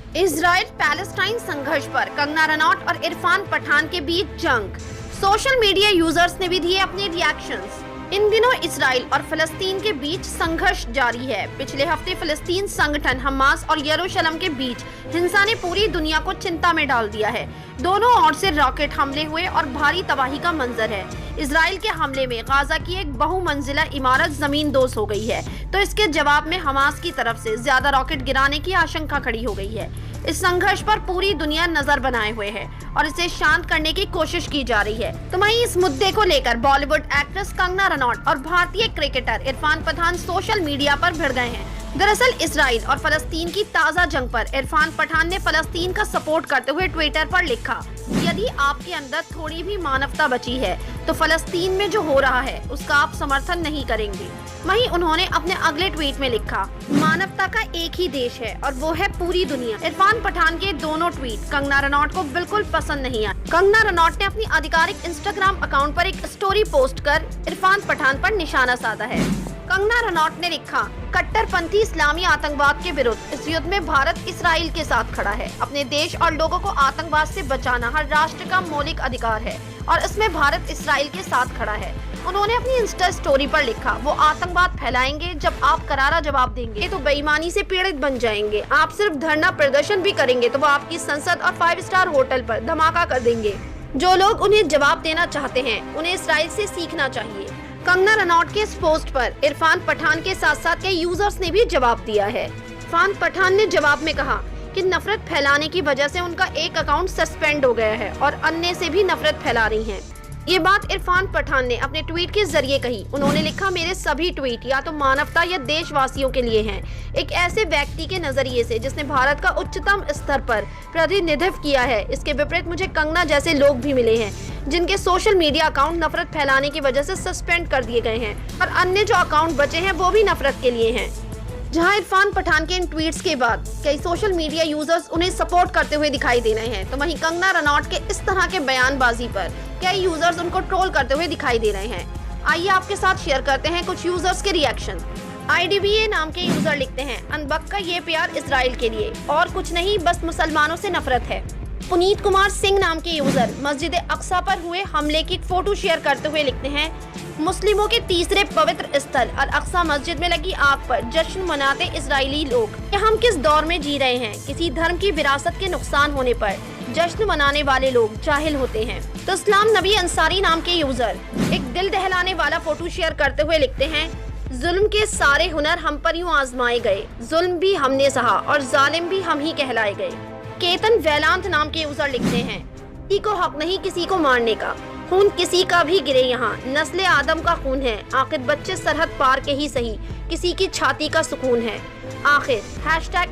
Israel Palestine संघर्ष पर कंगना रनौत और इरफान पठान के बीच जंग। सोशल मीडिया यूजर्स ने भी दिए अपने रिएक्शंस। इन दिनों इजराइल और फलस्तीन के बीच संघर्ष जारी है। पिछले हफ्ते फलस्तीन संगठन हमास और यरूशलेम के बीच हिंसा ने पूरी दुनिया को चिंता में डाल दिया है। दोनों ओर से रॉकेट हमले हुए और भारी तबाही का मंजर है। इजराइल के हमले में गाजा की एक बहुमंजिला इमारत जमींदोज हो गई है, तो इसके जवाब में हमास की तरफ से ज्यादा रॉकेट गिराने की आशंका खड़ी हो गई है। इस संघर्ष पर पूरी दुनिया नजर बनाए हुए है और इसे शांत करने की कोशिश की जा रही है। तो वहीं इस मुद्दे को लेकर बॉलीवुड एक्ट्रेस कंगना रनौत और भारतीय cricketer Irfan Pathan social media पर भिड़ गए हैं। दरअसल इजराइल और फलस्तीन की ताज़ा जंग पर इरफान पठान ने फलस्तीन का सपोर्ट करते हुए ट्विटर पर लिखा, यदि आपके अंदर थोड़ी भी मानवता बची है तो फलस्तीन में जो हो रहा है उसका आप समर्थन नहीं करेंगे। वहीं उन्होंने अपने अगले ट्वीट में लिखा, मानवता का एक ही देश है और वो है पूरी दुनिया। इरफान पठान के दोनों ट्वीट कंगना रनौत को बिल्कुल पसंद नहीं आए। कंगना रनौत ने अपनी आधिकारिक इंस्टाग्राम अकाउंट पर एक स्टोरी पोस्ट कर इरफान पठान पर निशाना साधा है। कंगना रनौत ने लिखा, कट्टरपंथी इस्लामी आतंकवाद के विरुद्ध इस युद्ध में भारत इस्राइल के साथ खड़ा है। अपने देश और लोगों को आतंकवाद से बचाना हर राष्ट्र का मौलिक अधिकार है और इसमें भारत इस्राइल के साथ खड़ा है। उन्होंने अपनी इंस्टा स्टोरी पर लिखा, वो आतंकवाद फैलाएंगे, जब आप करारा जवाब देंगे तो बेईमानी से पीड़ित बन जाएंगे। आप सिर्फ धरना प्रदर्शन भी करेंगे तो वो आपकी संसद और 5 स्टार होटल पर धमाका कर देंगे। जो लोग उन्हें जवाब देना चाहते हैं उन्हें इस्राइल से सीखना चाहिए। कंगना रनौत के इस पोस्ट पर इरफान पठान के साथ साथ कई यूजर्स ने भी जवाब दिया है। इरफान पठान ने जवाब में कहा कि नफरत फैलाने की वजह से उनका एक अकाउंट सस्पेंड हो गया है और अन्य से भी नफरत फैला रही हैं। ये बात इरफान पठान ने अपने ट्वीट के जरिए कही। उन्होंने लिखा, मेरे सभी ट्वीट या तो मानवता या देशवासियों के लिए हैं, एक ऐसे व्यक्ति के नजरिए से जिसने भारत का उच्चतम स्तर पर प्रतिनिधित्व किया है। इसके विपरीत मुझे कंगना जैसे लोग भी मिले हैं जिनके सोशल मीडिया अकाउंट नफरत फैलाने की वजह से सस्पेंड कर दिए गए हैं और अन्य जो अकाउंट बचे हैं वो भी नफरत के लिए हैं। जहां इरफान पठान के इन ट्वीट्स के बाद कई सोशल मीडिया यूजर्स उन्हें सपोर्ट करते हुए दिखाई दे रहे हैं, तो वहीं कंगना रनौत के इस तरह के बयानबाजी पर कई यूजर्स उनको ट्रोल करते हुए दिखाई दे रहे हैं। आइए आपके साथ शेयर करते हैं कुछ यूजर्स के रिएक्शन। IDBA नाम के यूजर लिखते हैं, अनबक का ये प्यार इजराइल के लिए और कुछ नहीं, बस मुसलमानों से नफरत है। पुनीत कुमार सिंह नाम के यूजर मस्जिद अक्सा पर हुए हमले की फोटो शेयर करते हुए लिखते हैं, मुस्लिमों के तीसरे पवित्र स्थल अल अक्सा मस्जिद में लगी आग पर जश्न मनाते इजरायली लोग। हम किस दौर में जी रहे हैं? किसी धर्म की विरासत के नुकसान होने पर जश्न मनाने वाले लोग जाहिल होते हैं। तो इस्लाम नबी अंसारी नाम के यूजर एक दिल दहलाने वाला फोटो शेयर करते हुए लिखते हैं, जुल्म के सारे हुनर हम पर यूं आजमाए गए, जुल्म भी हमने सहा और जालिम भी हम ही कहलाए गए। केतन वैलांत नाम के यूजर लिखते हैं, किसी को हक नहीं किसी को मारने का, खून किसी का भी गिरे यहाँ, नस्ले आदम का खून है, आखिर बच्चे सरहद पार के ही सही, किसी की छाती का सुकून है, आखिर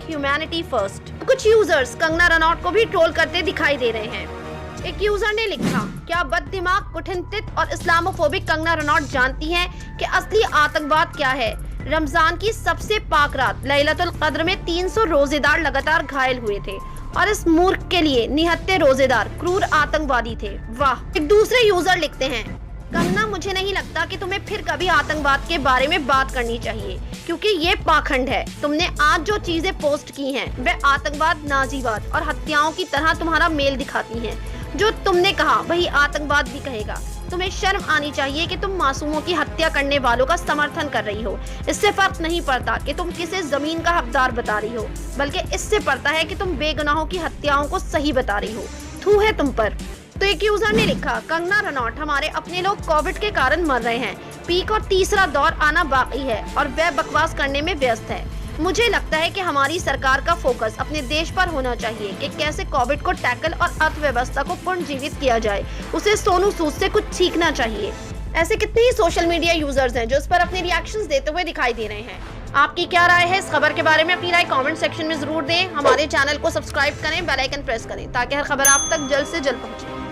#humanity first। कुछ यूजर्स कंगना रनौत को भी ट्रोल करते दिखाई दे रहे हैं। एक यूजर ने लिखा, क्या बददिमाग, कुठिनतित और इस्लामोफोबिक कंगना रनौत जानती हैं कि असली आतंकवाद क्या है? रमजान की सबसे पाक रात लैलतुल कद्र में 300 रोजेदार लगातार घायल हुए थे और इस मूर्ख के लिए निहत्ते रोजेदार क्रूर आतंकवादी थे। वाह। एक दूसरे यूजर लिखते हैं, कंगना मुझे नहीं लगता कि तुम्हें फिर कभी आतंकवाद के बारे में बात करनी चाहिए, क्योंकि ये पाखंड है। तुमने आज जो चीजें पोस्ट की हैं वह आतंकवाद, नाजीवाद और हत्याओं की तरह तुम्हारा मेल दिखाती हैं। जो तुमने कहा वही आतंकवाद भी कहेगा। तुम्हें शर्म आनी चाहिए कि तुम मासूमों की हत्या करने वालों का समर्थन कर रही हो। इससे फर्क नहीं पड़ता कि तुम किसे जमीन का हकदार बता रही हो, बल्कि इससे पड़ता है कि तुम बेगुनाहों की हत्याओं को सही बता रही हो। थू है तुम पर। तो एक यूजर ने लिखा, कंगना रनौत, हमारे अपने लोग कोविड के कारण मर रहे हैं, पीक और तीसरा दौर आना बाकी है और वह बकवास करने में व्यस्त है। मुझे लगता है कि हमारी सरकार का फोकस अपने देश पर होना चाहिए कि कैसे कोविड को टैकल और अर्थव्यवस्था को पुनर्जीवित किया जाए। उसे सोनू सूद से कुछ सीखना चाहिए। ऐसे कितने ही सोशल मीडिया यूजर्स हैं जो इस पर अपने रिएक्शंस देते हुए दिखाई दे रहे हैं। आपकी क्या राय है इस खबर के बारे में? अपनी राय कमेंट सेक्शन में जरूर दें। हमारे चैनल को सब्सक्राइब करें, बेल आइकन प्रेस करें ताकि हर खबर आप तक जल्द से जल्द पहुंचे।